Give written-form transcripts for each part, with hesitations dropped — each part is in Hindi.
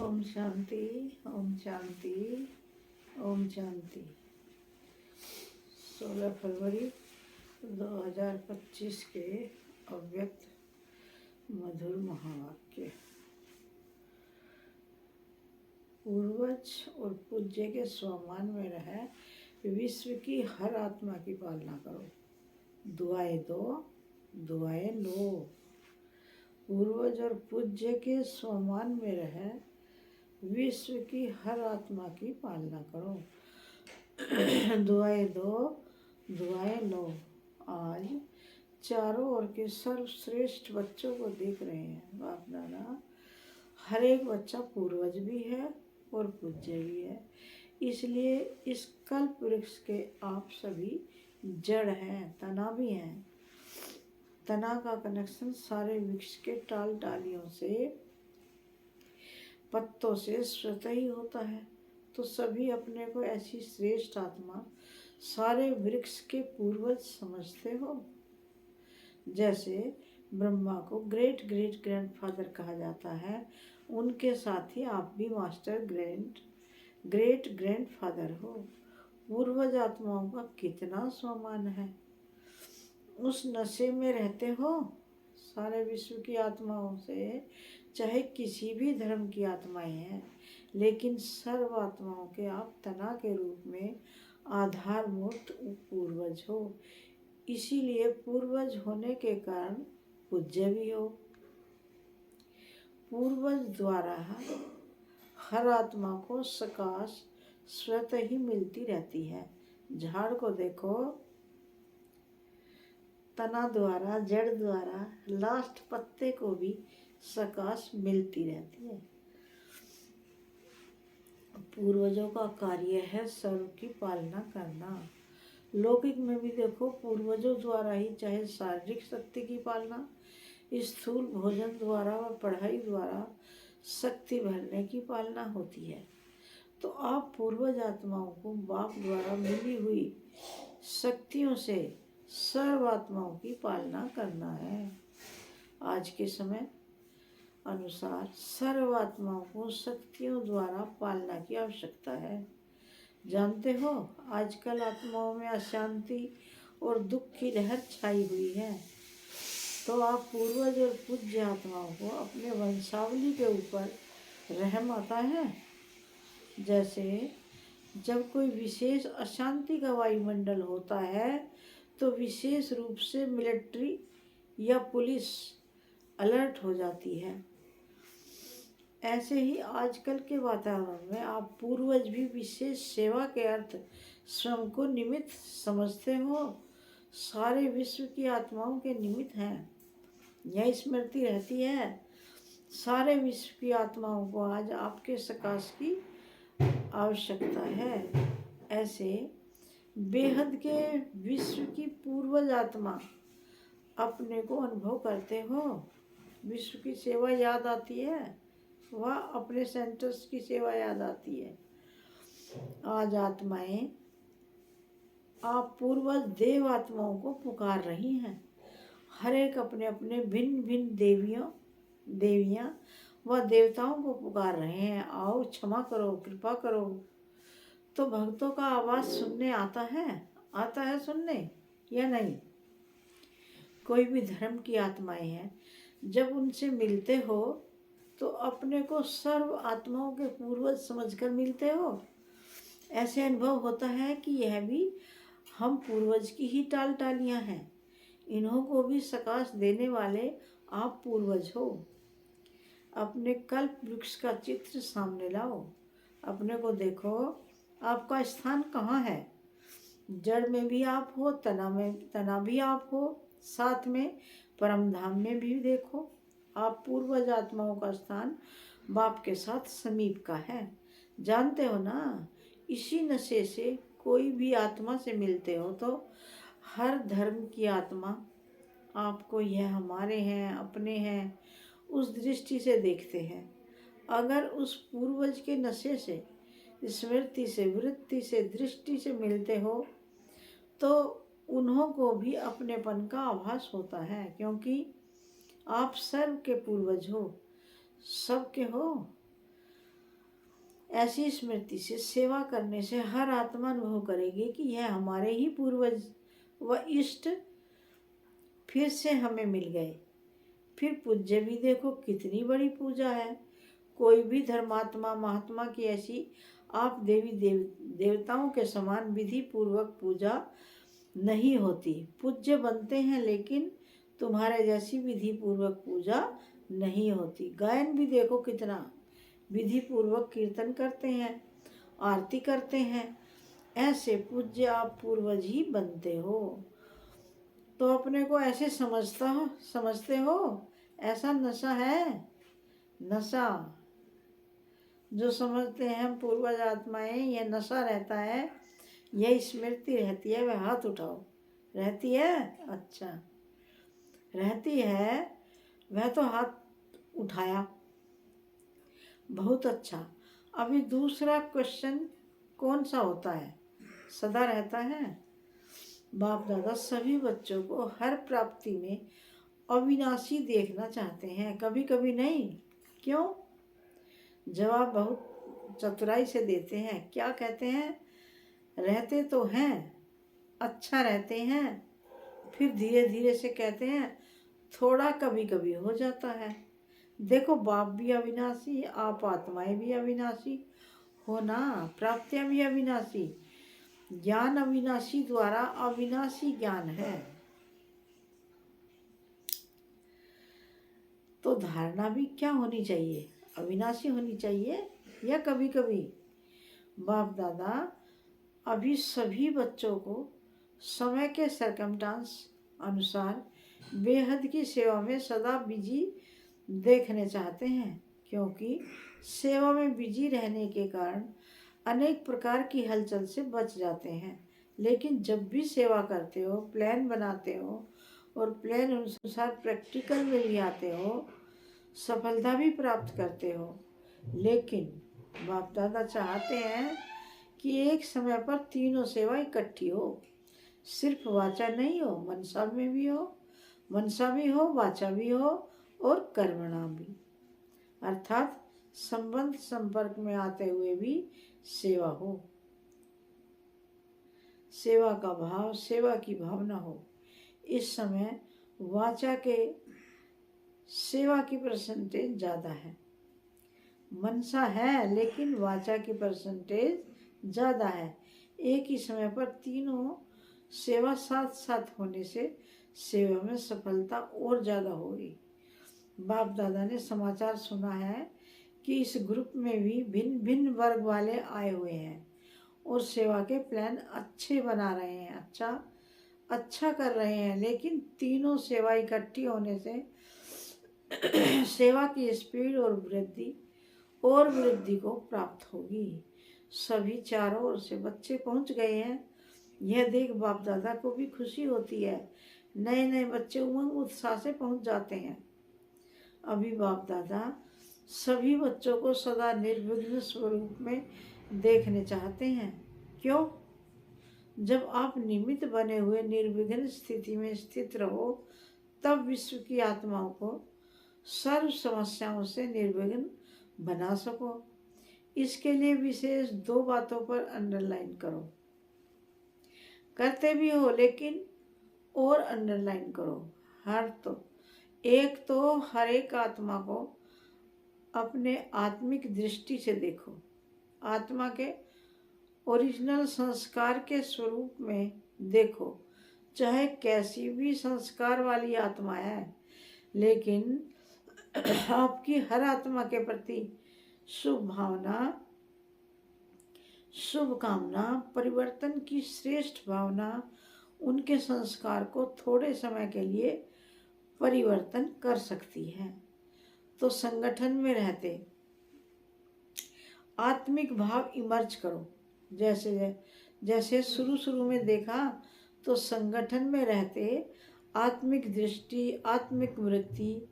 ओम शांति। ओम शांति। ओम शांति। 16 फरवरी 2025 के अव्यक्त मधुर महावाक्य। पूर्वज और पूज्य के स्वमान में रह विश्व की हर आत्मा की पालना करो। दुआएं दो, दुआएं लो। पूर्वज और पूज्य के स्वमान में रह विश्व की हर आत्मा की पालना करो। दुआएं दो, दुआएं लो। आज चारों ओर के सर्वश्रेष्ठ बच्चों को देख रहे हैं बाप दादा। हर एक बच्चा पूर्वज भी है और पूज्य भी है। इसलिए इस कल्प वृक्ष के आप सभी जड़ हैं, तना भी हैं। तना का कनेक्शन सारे वृक्ष के टाल डालियों से, पत्तों से स्वतः ही होता है। तो सभी अपने को ऐसी श्रेष्ठ आत्मा, सारे वृक्ष के पूर्वज समझते हो। जैसे ब्रह्मा को ग्रेट ग्रेट ग्रैंडफादर कहा जाता है, उनके साथ ही आप भी मास्टर ग्रेट ग्रैंडफादर हो। पूर्वज आत्माओं का कितना सम्मान है। उस नशे में रहते हो सारे विश्व की आत्माओं से, चाहे किसी भी धर्म की आत्माएं हैं, लेकिन सर्व आत्माओं के आप तना के रूप में आधार मूर्त पूर्वज हो। इसीलिए पूर्वज होने के कारण पूज्य भी हो। पूर्वज द्वारा हर आत्मा को सकाश स्वतः ही मिलती रहती है। झाड़ को देखो, तना द्वारा, जड़ द्वारा, लास्ट पत्ते को भी सकाश मिलती रहती है। पूर्वजों का कार्य है सर्व की पालना करना। लौकिक में भी देखो, पूर्वजों द्वारा ही चाहे शारीरिक शक्ति की पालना, स्थूल भोजन द्वारा व पढ़ाई द्वारा शक्ति भरने की पालना होती है। तो आप पूर्वज आत्माओं को बाप द्वारा मिली हुई शक्तियों से सर्व आत्माओं की पालना करना है। आज के समय अनुसार सर्व आत्माओं को शक्तियों द्वारा पालना की आवश्यकता है। जानते हो, आजकल आत्माओं में अशांति और दुख की लहर छाई हुई है। तो आप पूर्वज और पूज्य आत्माओं को अपने वंशावली के ऊपर रहम आता है। जैसे जब कोई विशेष अशांति का वायुमंडल होता है तो विशेष रूप से मिलिट्री या पुलिस अलर्ट हो जाती है। ऐसे ही आजकल के वातावरण में आप पूर्वज भी विशेष सेवा के अर्थ स्वयं को निमित्त समझते हो। सारे विश्व की आत्माओं के निमित्त हैं। यह स्मृति रहती है, सारे विश्व की आत्माओं को आज आपके सकाश की आवश्यकता है। ऐसे बेहद के विश्व की पूर्वज आत्मा अपने को अनुभव करते हो। विश्व की सेवा याद आती है, वह अपने सेंटर्स की सेवा याद आती है। आज आत्माएं आप पूर्वज देव आत्माओं को पुकार रही हैं। हर एक अपने अपने भिन्न भिन्न देवियां व देवताओं को पुकार रहे हैं, आओ क्षमा करो, कृपा करो। तो भक्तों का आवाज सुनने आता है सुनने या नहीं? कोई भी धर्म की आत्माएं हैं, जब उनसे मिलते हो तो अपने को सर्व आत्माओं के पूर्वज समझकर मिलते हो। ऐसे अनुभव होता है कि यह भी हम पूर्वज की ही टाल टालियाँ हैं। इन्हों को भी सकाश देने वाले आप पूर्वज हो। अपने कल्प वृक्ष का चित्र सामने लाओ, अपने को देखो, आपका स्थान कहाँ है। जड़ में भी आप हो, तना भी आप हो, साथ में परम धाम में भी देखो। आप पूर्वज आत्माओं का स्थान बाप के साथ समीप का है। जानते हो ना, इसी नशे से कोई भी आत्मा से मिलते हो तो हर धर्म की आत्मा आपको यह हमारे हैं, अपने हैं, उस दृष्टि से देखते हैं। अगर उस पूर्वज के नशे से, स्मृति से, वृत्ति से, दृष्टि से मिलते हो तो उन्हों को भी अपनेपन का आभास होता है, क्योंकि आप सर्व के पूर्वज हो, सबके हो। ऐसी स्मृति से सेवा करने से हर आत्मा अनुभव करेगी कि यह हमारे ही पूर्वज व इष्ट फिर से हमें मिल गए। फिर पूज्य भी देखो कितनी बड़ी पूजा है। कोई भी धर्मात्मा महात्मा की ऐसी आप देवताओं के समान विधि पूर्वक पूजा नहीं होती। पूज्य बनते हैं लेकिन तुम्हारे जैसी विधि पूर्वक पूजा नहीं होती। गायन भी देखो कितना विधि पूर्वक कीर्तन करते हैं, आरती करते हैं। ऐसे पूज्य आप पूर्वज ही बनते हो। तो अपने को ऐसे समझते हो, ऐसा नशा है। नशा जो समझते हैं हम पूर्वज आत्माएं, यह नशा रहता है, यह स्मृति रहती है। वह हाथ उठाओ। रहती है? अच्छा, रहती है। वह तो हाथ उठाया, बहुत अच्छा। अभी दूसरा क्वेश्चन कौन सा होता है? सदा रहता है। बाप दादा सभी बच्चों को हर प्राप्ति में अविनाशी देखना चाहते हैं, कभी कभी नहीं। क्यों? जवाब बहुत चतुराई से देते हैं। क्या कहते हैं? रहते तो हैं, अच्छा रहते हैं, फिर धीरे धीरे से कहते हैं थोड़ा कभी कभी हो जाता है। देखो बाप भी अविनाशी, आप आत्माएं भी अविनाशी हो ना, प्राप्तियां भी अविनाशी, ज्ञान अविनाशी द्वारा अविनाशी ज्ञान है। तो धारणा भी क्या होनी चाहिए? अविनाशी होनी चाहिए या कभी कभी? बाप दादा अभी सभी बच्चों को समय के सरकमस्टांस अनुसार बेहद की सेवा में सदा बिजी देखने चाहते हैं, क्योंकि सेवा में बिजी रहने के कारण अनेक प्रकार की हलचल से बच जाते हैं। लेकिन जब भी सेवा करते हो, प्लान बनाते हो और प्लान अनुसार प्रैक्टिकल में भी आते हो, सफलता भी प्राप्त करते हो। लेकिन बाप दादा चाहते हैं कि एक समय पर तीनों सेवा इकट्ठी हो। सिर्फ वाचा नहीं हो, मनसा में भी हो, मनसा भी हो, वाचा भी हो और कर्मणा भी, अर्थात संबंध संपर्क में आते हुए भी सेवा हो। सेवा का भाव, सेवा की भावना हो। इस समय वाचा के सेवा की परसेंटेज ज़्यादा है। मनसा है लेकिन वाचा की परसेंटेज ज़्यादा है। एक ही समय पर तीनों सेवा साथ साथ होने से सेवा में सफलता और ज़्यादा होगी। बाप दादा ने समाचार सुना है कि इस ग्रुप में भी भिन्न भिन्न वर्ग वाले आए हुए हैं और सेवा के प्लान अच्छे बना रहे हैं, अच्छा कर रहे हैं। लेकिन तीनों सेवा इकट्ठी होने से सेवा की स्पीड और वृद्धि को प्राप्त होगी। सभी चारों ओर से बच्चे पहुंच गए हैं। यह देख बाप दादा को भी खुशी होती है। नए नए बच्चे उमंग उत्साह से पहुंच जाते हैं। अभी बाप दादा सभी बच्चों को सदा निर्विघ्न स्वरूप में देखने चाहते हैं। क्यों? जब आप निमित्त बने हुए निर्विघ्न स्थिति में स्थित रहो, तब विश्व की आत्माओं को सर्व समस्याओं से निर्विघ्न बना सको। इसके लिए विशेष 2 बातों पर अंडरलाइन करो। करते भी हो लेकिन और अंडरलाइन करो। एक तो हर एक आत्मा को अपने आत्मिक दृष्टि से देखो। आत्मा के ओरिजिनल संस्कार के स्वरूप में देखो। चाहे कैसी भी संस्कार वाली आत्मा है, लेकिन आपकी हर आत्मा के प्रति शुभ भावना, शुभ कामना, परिवर्तन की श्रेष्ठ भावना उनके संस्कार को थोड़े समय के लिए परिवर्तन कर सकती है। तो संगठन में रहते आत्मिक भाव इमर्ज करो। जैसे शुरू में देखा तो संगठन में रहते आत्मिक दृष्टि, आत्मिक वृत्ति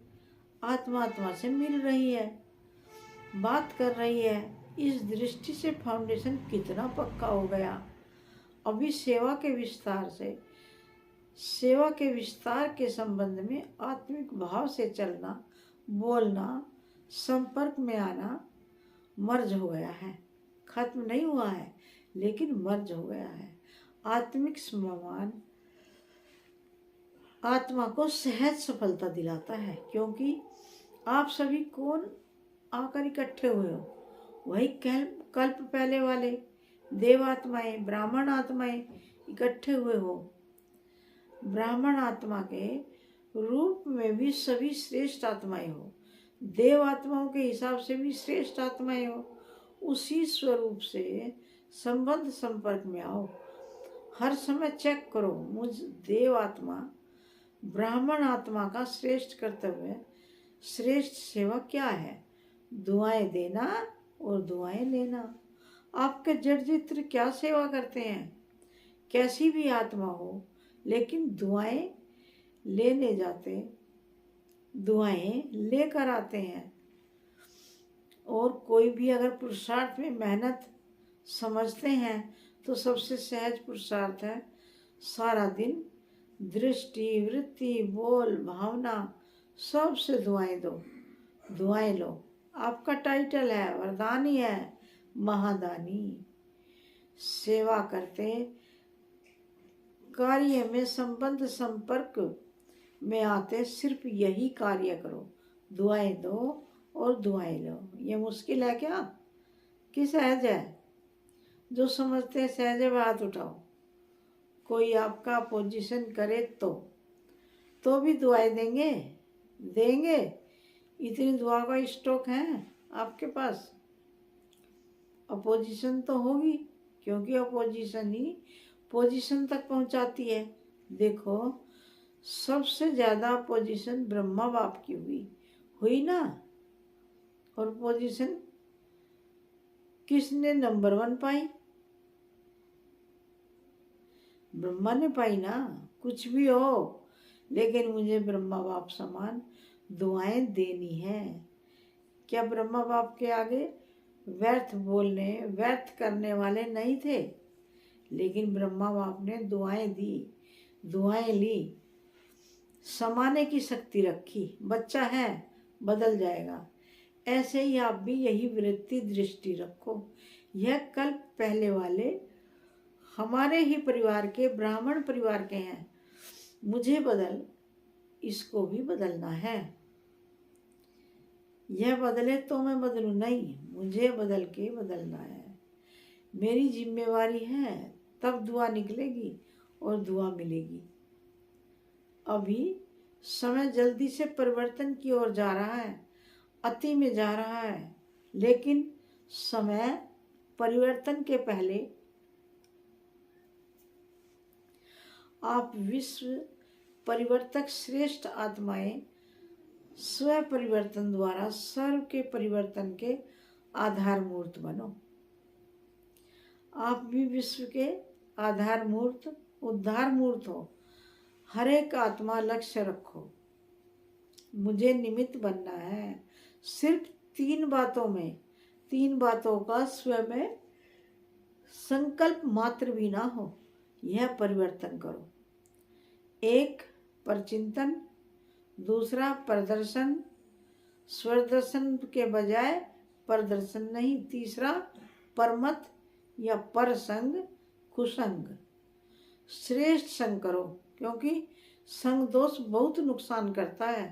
आत्मा से मिल रही है, बात कर रही है। इस दृष्टि से फाउंडेशन कितना पक्का हो गया। अभी सेवा के विस्तार के संबंध में आत्मिक भाव से चलना, बोलना, संपर्क में आना मर्ज हो गया है। खत्म नहीं हुआ है, लेकिन मर्ज हो गया है। आत्मिक सम्मान आत्मा को सहज सफलता दिलाता है, क्योंकि आप सभी कौन आकर इकट्ठे हुए हो? वही कल्प पहले वाले देव आत्माएं, ब्राह्मण आत्माएं इकट्ठे हुए हो। ब्राह्मण आत्मा के रूप में भी सभी श्रेष्ठ आत्माएं हो, देव आत्माओं के हिसाब से भी श्रेष्ठ आत्माएं हो। उसी स्वरूप से संबंध संपर्क में आओ। हर समय चेक करो, मुझ देव आत्मा ब्राह्मण आत्मा का श्रेष्ठ कर्तव्य, श्रेष्ठ सेवा क्या है? दुआएं देना और दुआएं लेना। आपके जड़ चित्र क्या सेवा करते हैं? कैसी भी आत्मा हो, लेकिन दुआएं लेने जाते, दुआएं लेकर आते हैं। और कोई भी अगर पुरुषार्थ में मेहनत समझते हैं तो सबसे सहज पुरुषार्थ है सारा दिन दृष्टि, वृत्ति, बोल, भावना सबसे दुआएं दो, दुआएं लो। आपका टाइटल है, वरदानी है, महादानी। सेवा करते कार्य में संबंध संपर्क में आते सिर्फ यही कार्य करो, दुआएं दो और दुआएं लो। ये मुश्किल है क्या कि सहज है? जो समझते हैं सहज है, हाथ उठाओ। कोई आपका पोजीशन करे तो भी दुआएं देंगे, देंगे। इतनी दुआ का स्टॉक है आपके पास। अपोजिशन तो होगी, क्योंकि अपोजिशन ही पोजीशन तक पहुंचाती है। देखो, सबसे ज़्यादा अपोजिशन ब्रह्मा बाप की हुई ना। और पोजीशन किसने नंबर 1 पाई? ब्रह्मा ने पाई ना। कुछ भी हो, लेकिन मुझे ब्रह्मा बाप समान दुआएं देनी है। क्या ब्रह्मा बाप के आगे व्यर्थ बोलने, व्यर्थ करने वाले नहीं थे? लेकिन ब्रह्मा बाप ने दुआएं दी, दुआएं ली, समाने की शक्ति रखी। बच्चा है, बदल जाएगा। ऐसे ही आप भी यही वृत्ति, दृष्टि रखो। यह कल्प पहले वाले हमारे ही परिवार के, ब्राह्मण परिवार के हैं। मुझे बदल, इसको भी बदलना है। यह बदले तो मैं बदलूं नहीं, मुझे बदल के बदलना है। मेरी जिम्मेवारी है, तब दुआ निकलेगी और दुआ मिलेगी। अभी समय जल्दी से परिवर्तन की ओर जा रहा है, अति में जा रहा है। लेकिन समय परिवर्तन के पहले आप विश्व परिवर्तक श्रेष्ठ आत्माएं स्व परिवर्तन द्वारा सर्व के परिवर्तन के आधार मूर्त बनो। आप भी विश्व के आधार मूर्त, उद्धार मूर्त हो। हर एक आत्मा लक्ष्य रखो, मुझे निमित्त बनना है। सिर्फ 3 बातों में, 3 बातों का स्वयं में संकल्प मात्र भी ना हो, यह परिवर्तन करो। 1 परचिंतन, दूसरा प्रदर्शन, स्वदर्शन के बजाय प्रदर्शन नहीं। तीसरा परमत या परसंग, कुसंग। श्रेष्ठ संग करो, क्योंकि संग दोष बहुत नुकसान करता है।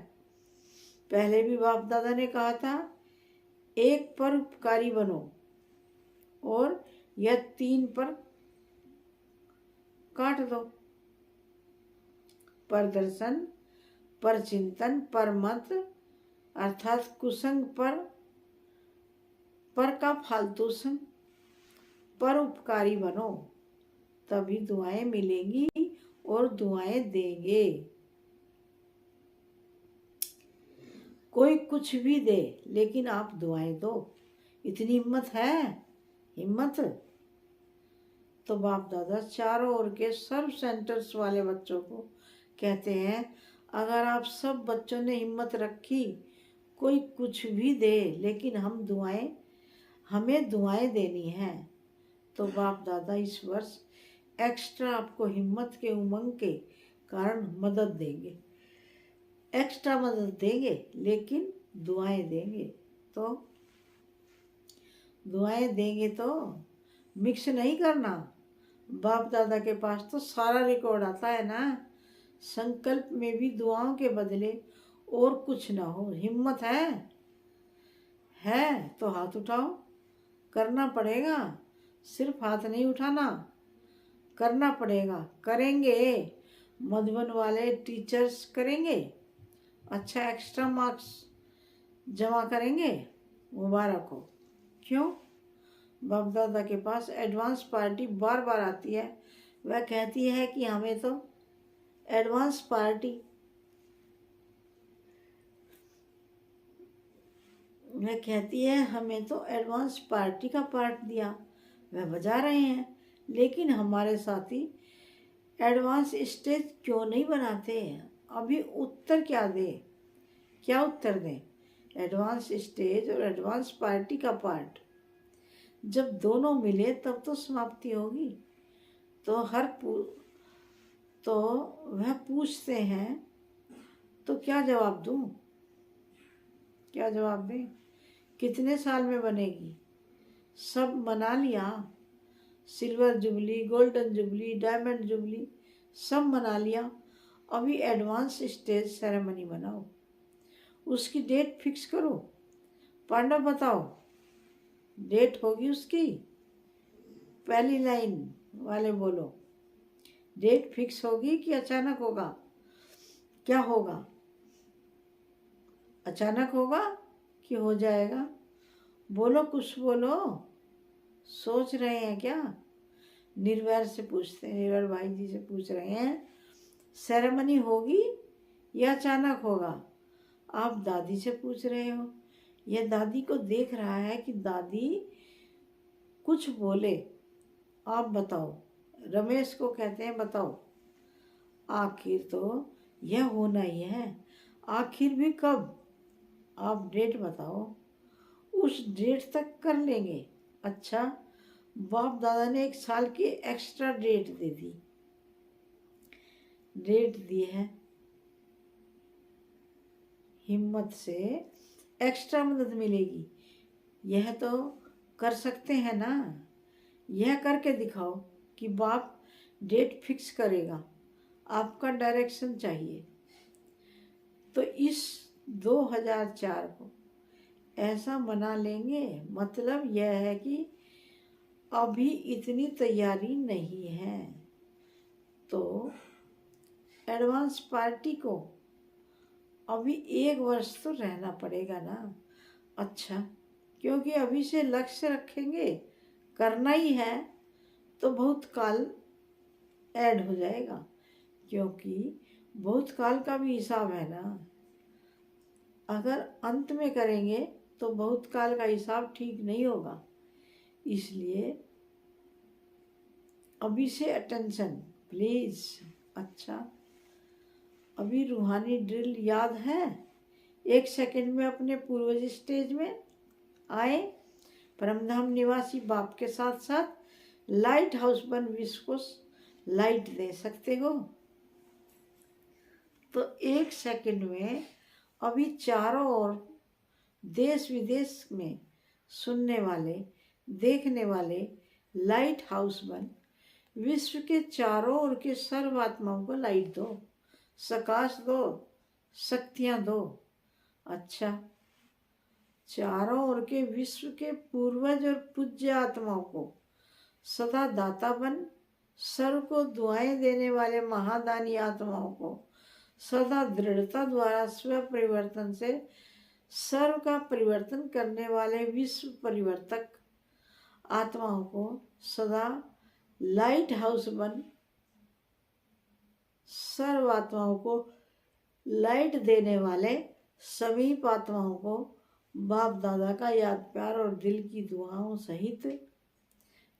पहले भी बाप दादा ने कहा था, 1 पर उपकारी बनो और यह 3 पर काट दो। प्रदर्शन, परचिंतन, परमत अर्थात कुसंग पर का फालतू संग। पर उपकारी बनो, तभी दुआएं मिलेंगी और दुआएं देंगे। कोई कुछ भी दे, लेकिन आप दुआएं दो। इतनी हिम्मत है? हिम्मत तो बाप दादा चारों ओर के सर्व सेंटर्स वाले बच्चों को कहते हैं, अगर आप सब बच्चों ने हिम्मत रखी, कोई कुछ भी दे, लेकिन हमें दुआएं देनी है, तो बाप दादा इस वर्ष एक्स्ट्रा आपको हिम्मत के उमंग के कारण मदद देंगे, एक्स्ट्रा मदद देंगे, लेकिन दुआएं देंगे। तो दुआएं देंगे तो मिक्स नहीं करना। बाप दादा के पास तो सारा रिकॉर्ड आता है ना। संकल्प में भी दुआओं के बदले और कुछ ना हो। हिम्मत है तो हाथ उठाओ। करना पड़ेगा, सिर्फ हाथ नहीं उठाना, करना पड़ेगा। करेंगे, मधुबन वाले टीचर्स करेंगे, अच्छा एक्स्ट्रा मार्क्स जमा करेंगे। मुबारक हो। क्यों? बाप दादा के पास एडवांस पार्टी बार बार आती है। वह कहती है कि हमें तो एडवांस पार्टी, वह कहती है हमें तो एडवांस पार्टी का पार्ट दिया। वह बजा रहे हैं, लेकिन हमारे साथी एडवांस स्टेज क्यों नहीं बनाते? अभी उत्तर क्या दे? क्या उत्तर दें? एडवांस स्टेज और एडवांस पार्टी का पार्ट जब दोनों मिले तब तो समाप्ति होगी। तो तो वह पूछते हैं, तो क्या जवाब दूं? क्या जवाब दें? कितने साल में बनेगी? सब मना लिया, silver jubilee, golden jubilee, diamond jubilee सब मना लिया। अभी एडवांस स्टेज सेरेमनी बनाओ, उसकी डेट फिक्स करो। पांडव बताओ, डेट होगी उसकी? पहली लाइन वाले बोलो, डेट फिक्स होगी कि अचानक होगा? क्या होगा? अचानक होगा कि हो जाएगा? बोलो, कुछ बोलो। सोच रहे हैं क्या? निर्वैर से पूछते हैं, निर्वैर भाई जी से पूछ रहे हैं, सेरेमनी होगी या अचानक होगा? आप दादी से पूछ रहे हो। यह दादी को देख रहा है कि दादी कुछ बोले। आप बताओ। रमेश को कहते हैं, बताओ। आखिर तो यह होना ही है, आखिर भी कब? आप डेट बताओ, उस डेट तक कर लेंगे। अच्छा, बाप दादा ने 1 साल की एक्स्ट्रा डेट दे दी, डेट दी है। हिम्मत से एक्स्ट्रा मदद मिलेगी, यह तो कर सकते हैं ना। यह करके दिखाओ कि बाप डेट फिक्स करेगा। आपका डायरेक्शन चाहिए। तो इस 2004 को ऐसा मना लेंगे। मतलब यह है कि अभी इतनी तैयारी नहीं है, तो एडवांस पार्टी को अभी 1 वर्ष तो रहना पड़ेगा ना। अच्छा, क्योंकि अभी से लक्ष्य रखेंगे, करना ही है, तो बहुत काल ऐड हो जाएगा, क्योंकि बहुत काल का भी हिसाब है ना। अगर अंत में करेंगे तो बहुत काल का हिसाब ठीक नहीं होगा। इसलिए अभी से अटेंशन प्लीज। अच्छा, अभी रूहानी ड्रिल याद है? 1 सेकंड में अपने पूर्वज स्टेज में आए। परमधाम निवासी बाप के साथ साथ लाइट हाउस बन विश्व को लाइट दे सकते हो। तो 1 सेकंड में अभी चारों ओर देश विदेश में सुनने वाले, देखने वाले लाइट हाउस बन विश्व के चारों ओर के सर्व आत्माओं को लाइट दो, प्रकाश दो, शक्तियां दो। अच्छा, चारों ओर के विश्व के पूर्वज और पूज्य आत्माओं को सदा दाता बन, सर्व को दुआएं देने वाले महादानी आत्माओं को सदा दृढ़ता द्वारा स्व परिवर्तन से सर्व का परिवर्तन करने वाले विश्व परिवर्तक आत्माओं को सदा लाइट हाउस बन सर्व आत्माओं को लाइट देने वाले सभी आत्माओं को बाप दादा का याद प्यार और दिल की दुआओं सहित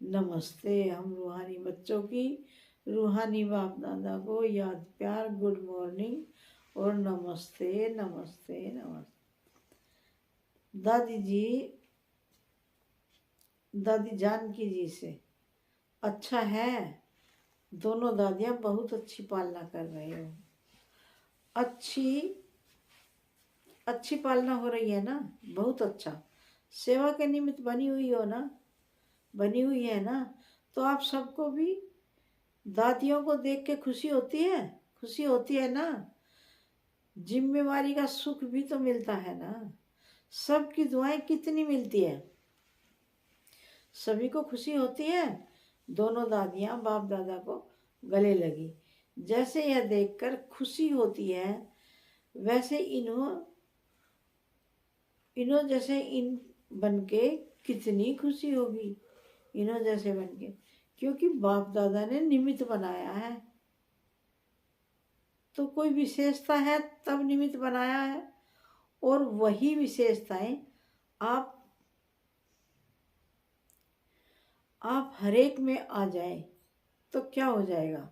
नमस्ते। हम रूहानी बच्चों की रूहानी बाप दादा को याद प्यार, गुड मॉर्निंग और नमस्ते नमस्ते नमस्ते। दादी जानकी जी से, अच्छा है, दोनों दादियाँ बहुत अच्छी पालना कर रहे हो। अच्छी पालना हो रही है ना, बहुत अच्छा। सेवा के निमित्त बनी हुई हो ना, बनी हुई है ना, तो आप सबको भी दादियों को देख के खुशी होती है, खुशी होती है ना। जिम्मेवारी का सुख भी तो मिलता है ना। सबकी दुआएं कितनी मिलती है, सभी को खुशी होती है। दोनों दादियाँ बाप दादा को गले लगी, जैसे यह देखकर खुशी होती है, वैसे इन्हों जैसे इन बनके कितनी खुशी होगी, इन्हों जैसे बनके, क्योंकि बाप दादा ने निमित्त बनाया है। तो कोई विशेषता है तब निमित्त बनाया है, और वही विशेषताएं आप हरेक में आ जाए तो क्या हो जाएगा,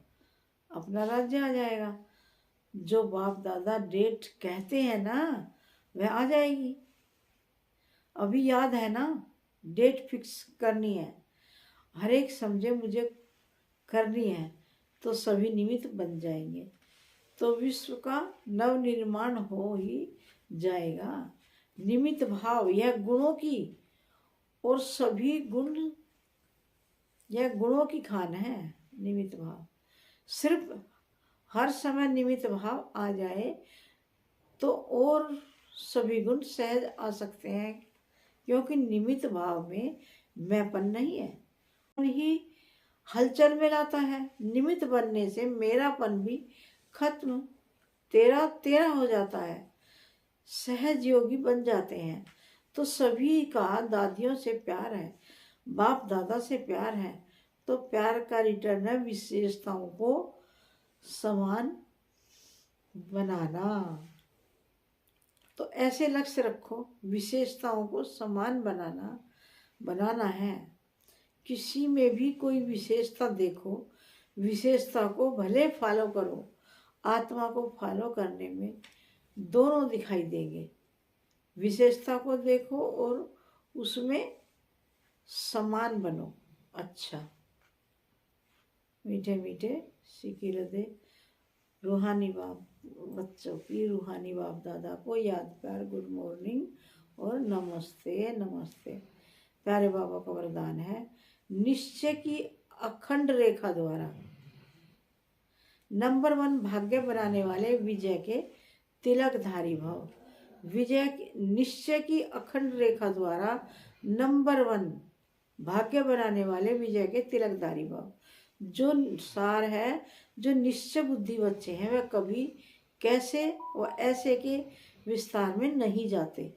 अपना राज्य आ जाएगा। जो बाप दादा डेट कहते हैं ना, वह आ जाएगी। अभी याद है ना, डेट फिक्स करनी है, हर एक समझे मुझे करनी है, तो सभी निमित्त बन जाएंगे, तो विश्व का नव निर्माण हो ही जाएगा। निमित्त भाव यह गुणों की, और सभी गुण यह गुणों की खान है। निमित्त भाव सिर्फ हर समय निमित्त भाव आ जाए तो और सभी गुण सहज आ सकते हैं, क्योंकि निमित्त भाव में मैंपन नहीं है, ही हलचल में लाता है। निमित्त बनने से मेरापन भी खत्म, तेरा तेरा हो जाता है, सहज योगी बन जाते हैं। तो सभी का दादियों से प्यार है, बाप दादा से प्यार है, तो प्यार का रिटर्न है विशेषताओं को समान बनाना। तो ऐसे लक्ष्य रखो, विशेषताओं को समान बनाना है। किसी में भी कोई विशेषता देखो, विशेषता को भले फॉलो करो, आत्मा को फॉलो करने में दोनों दिखाई देंगे। विशेषता को देखो और उसमें समान बनो। अच्छा, मीठे मीठे सीखी हृदय रूहानी बाप बच्चों की, रूहानी बाप दादा को याद प्यार, गुड मॉर्निंग और नमस्ते नमस्ते। प्यारे बाबा का वरदान है, निश्चय की अखंड रेखा द्वारा नंबर 1 भाग्य बनाने वाले विजय के तिलकधारी भव। निश्चय की अखंड रेखा द्वारा नंबर 1 भाग्य बनाने वाले विजय के तिलकधारी भव। जो सार है, जो निश्चय बुद्धि बच्चे हैं, वह कभी कैसे व ऐसे के विस्तार में नहीं जाते।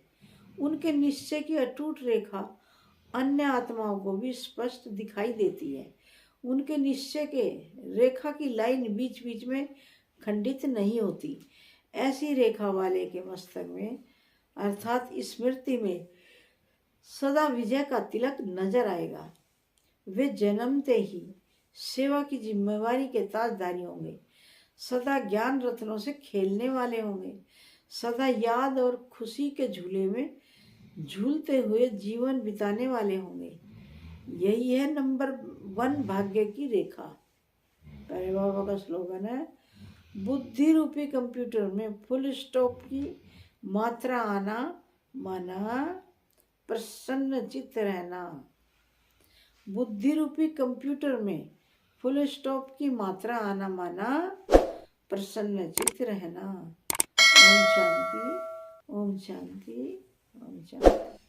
उनके निश्चय की अटूट रेखा अन्य आत्माओं को भी स्पष्ट दिखाई देती है। उनके निश्चय के रेखा की लाइन बीच बीच में खंडित नहीं होती। ऐसी रेखा वाले के मस्तक में अर्थात स्मृति में सदा विजय का तिलक नजर आएगा। वे जन्मते ही सेवा की जिम्मेवारी के ताजदारी होंगे, सदा ज्ञान रत्नों से खेलने वाले होंगे, सदा याद और खुशी के झूले में झूलते हुए जीवन बिताने वाले होंगे। यही है नंबर 1 भाग्य की रेखा। प्यारे बाबा का स्लोगन है, बुद्धि रूपी कंप्यूटर में फुल स्टॉप की मात्रा आना माना प्रसन्न चित्त रहना। बुद्धि रूपी कंप्यूटर में फुल स्टॉप की मात्रा आना माना प्रसन्न चित्त रहना। ओम शांति, ओम शांति, ओम शांति।